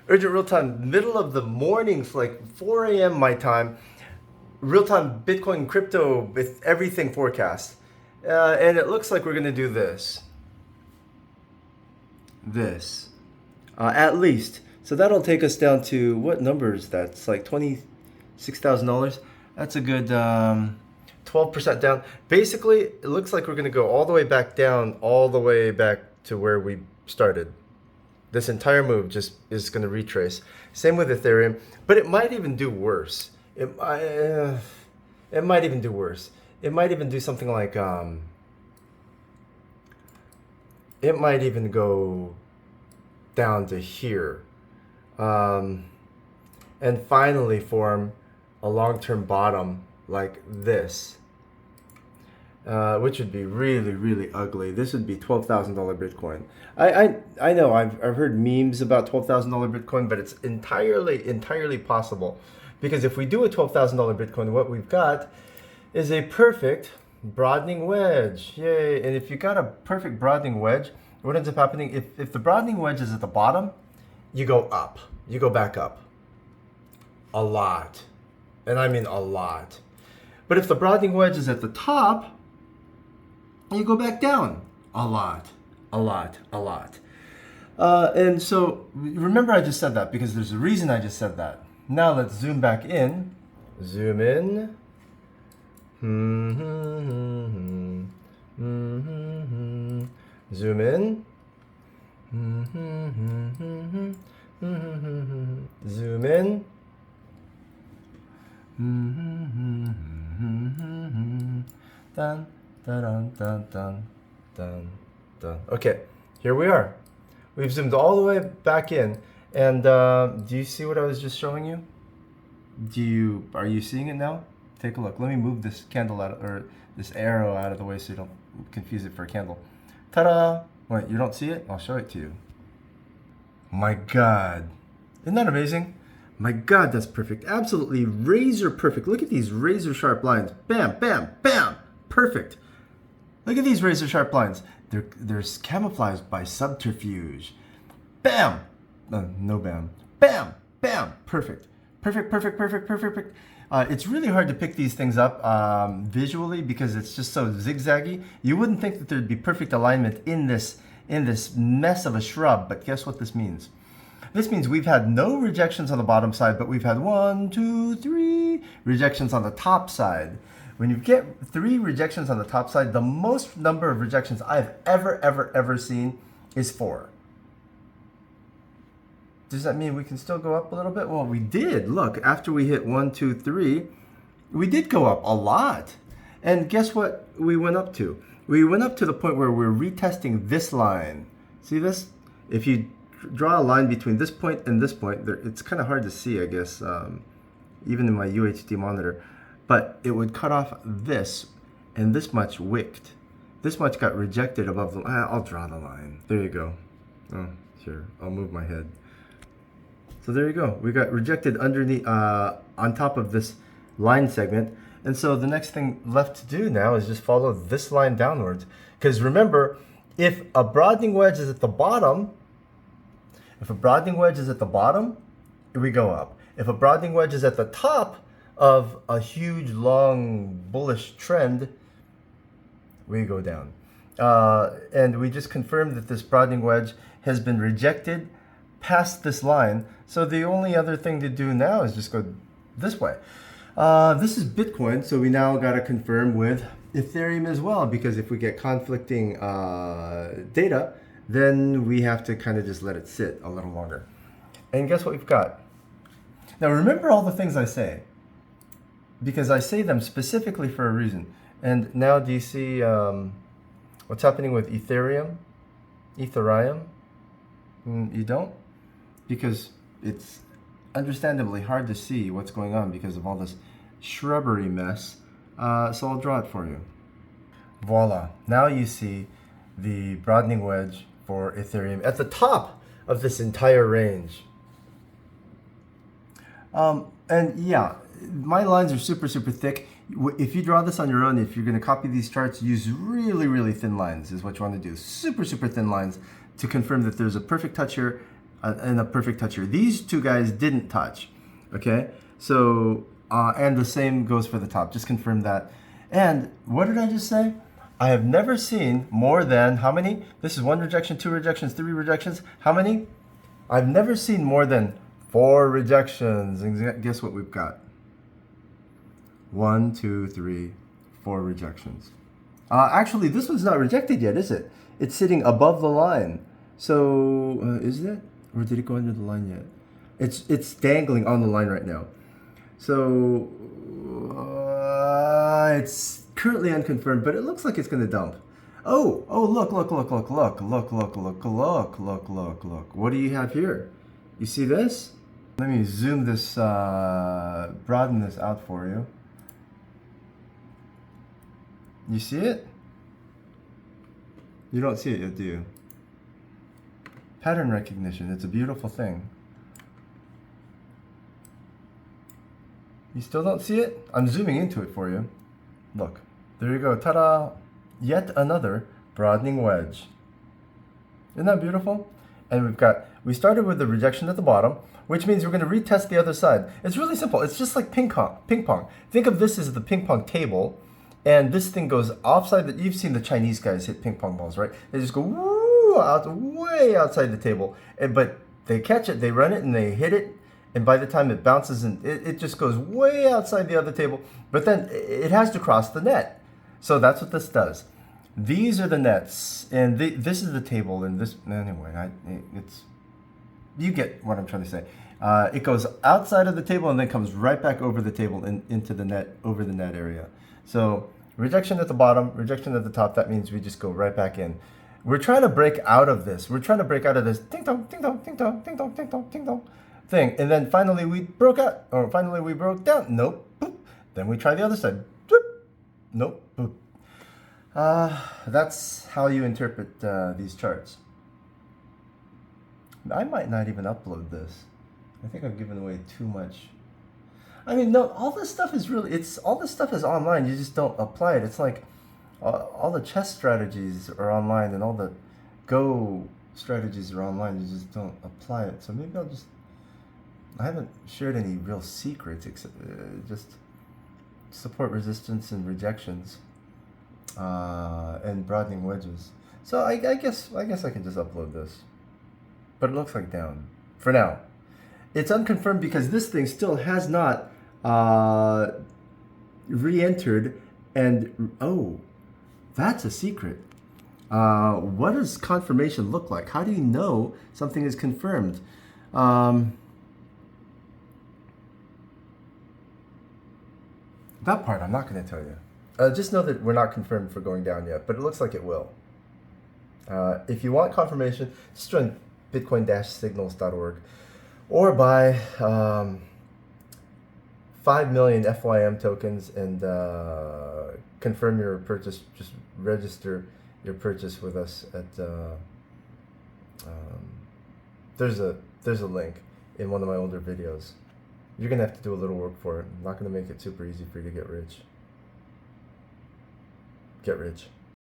Urgent real time, middle of the mornings, like 4 a.m. my time, real time Bitcoin crypto with everything forecast. And it looks like we're going to do this. This. At least. So that'll take us down to what numbers? That's like $26,000. That's a good 12% down. Basically, it looks like we're going to go all the way back down, all the way back to where we started. This entire move just is going to retrace. Same with Ethereum, but it might even do worse. It might even do worse. It might even do something like it might even go down to here, and finally form a long-term bottom like this, which would be really, really ugly. This would be $12,000 Bitcoin. I know I've heard memes about $12,000 Bitcoin, but it's entirely possible, because if we do a $12,000 Bitcoin, what we've got is a perfect broadening wedge. Yay! And if you got a perfect broadening wedge, what ends up happening, if the broadening wedge is at the bottom, you go up. You go back up. A lot. And I mean a lot. But if the broadening wedge is at the top, you go back down. A lot. A lot. A lot. And so remember I just said that because there's a reason I just said that. Now let's zoom back in. Zoom in. Zoom in. Zoom in. Dun, dun, dun, dun, dun, dun. Okay, here we are. We've zoomed all the way back in. And do you see what I was just showing you? Are you seeing it now? Take a look. Let me move this candle out, or this arrow out of the way so you don't confuse it for a candle. Ta-da! Wait, you don't see it? I'll show it to you. My God. Isn't that amazing? My God, that's perfect. Absolutely razor perfect. Look at these razor sharp lines. Bam, bam, bam. Perfect. Look at these razor sharp lines. They're camouflaged by subterfuge. Bam. No bam. Bam, bam. Perfect. Perfect, perfect, perfect, perfect, perfect. It's really hard to pick these things up visually because it's just so zigzaggy. You wouldn't think that there'd be perfect alignment in this mess of a shrub, but guess what this means? This means we've had no rejections on the bottom side, but we've had 1, 2, 3 rejections on the top side. When you get 3 rejections on the top side, the most number of rejections I've ever seen is 4. Does that mean we can still go up a little bit? Well, we did. Look, after we hit 1, 2, 3, we did go up a lot. And guess what we went up to? We went up to the point where we're retesting this line. See this? If you draw a line between this point and this point, it's kind of hard to see, I guess, even in my UHD monitor. But it would cut off this, and this much wicked. This much got rejected above the line. I'll draw the line. There you go. Oh, sure. I'll move my head. So there you go. We got rejected underneath, on top of this line segment. And so the next thing left to do now is just follow this line downwards. Because remember, if a broadening wedge is at the bottom, we go up. If a broadening wedge is at the top of a huge, long, bullish trend, we go down. And we just confirmed that this broadening wedge has been rejected past this line. So the only other thing to do now is just go this way. This is Bitcoin, so we now got to confirm with Ethereum as well, because if we get conflicting data, then we have to kind of just let it sit a little longer. And guess what we've got? Now remember all the things I say, because I say them specifically for a reason. And now do you see what's happening with Ethereum? You don't? Because it's understandably hard to see what's going on because of all this shrubbery mess. So I'll draw it for you. Voila. Now you see the broadening wedge for Ethereum at the top of this entire range. And yeah, my lines are super thick. If you draw this on your own, if you're going to copy these charts, use really thin lines is what you want to do. Super thin lines to confirm that there's a perfect touch here and a perfect touch here. These two guys didn't touch. Okay, so and the same goes for the top. Just confirm that. And what did I just say? I have never seen more than how many? This is 1 rejection, 2 rejections, 3 rejections. How many? I've never seen more than 4 rejections. And guess what we've got? 1, 2, 3, 4 rejections. Actually, this one's not rejected yet, is it? It's sitting above the line. So, is it? Or did it go under the line yet? It's dangling on the line right now. So, it's currently unconfirmed, but it looks like it's going to dump. Oh, look. What do you have here? You see this? Let me zoom this, broaden this out for you. You see it? You don't see it yet, do you? Pattern recognition, it's a beautiful thing. You still don't see it? I'm zooming into it for you. Look, there you go, ta-da! Yet another broadening wedge. Isn't that beautiful? And we started with the rejection at the bottom, which means we're going to retest the other side. It's really simple. It's just like ping pong. Think of this as the ping pong table, and this thing goes offside. You've seen the Chinese guys hit ping pong balls, right? They just go woo, way outside the table. But they catch it, they run it, and they hit it. And by the time it bounces, and it just goes way outside the other table. But then it has to cross the net. So that's what this does. These are the nets, and this is the table. And this, anyway, you get what I'm trying to say. It goes outside of the table and then comes right back over the table into the net, over the net area. So rejection at the bottom, rejection at the top. That means we just go right back in. We're trying to break out of this. We're trying to break out of this ding dong, ding dong, ding dong, ding dong, ding dong, ding dong thing. And then finally we broke out, or finally we broke down. Nope. Boop. Then we try the other side. Boop. Nope. Boop. That's how you interpret these charts. I might not even upload this. I think I've given away too much. I mean, no, all this stuff is all this stuff is online. You just don't apply it. It's like all the chess strategies are online and all the Go strategies are online. You just don't apply it. So maybe I haven't shared any real secrets except just support resistance and rejections and broadening wedges. So I guess I can just upload this. But it looks like down for now. It's unconfirmed because this thing still has not re-entered, and oh, that's a secret. What does confirmation look like? How do you know something is confirmed? That part I'm not going to tell you. Just know that we're not confirmed for going down yet, but it looks like it will. If you want confirmation, just join bitcoin-signals.org or buy 5 million FYM tokens and confirm your purchase. Just register your purchase with us at there's a link in one of my older videos. You're gonna have to do a little work for it. I'm not gonna make it super easy for you to get rich. Get rich.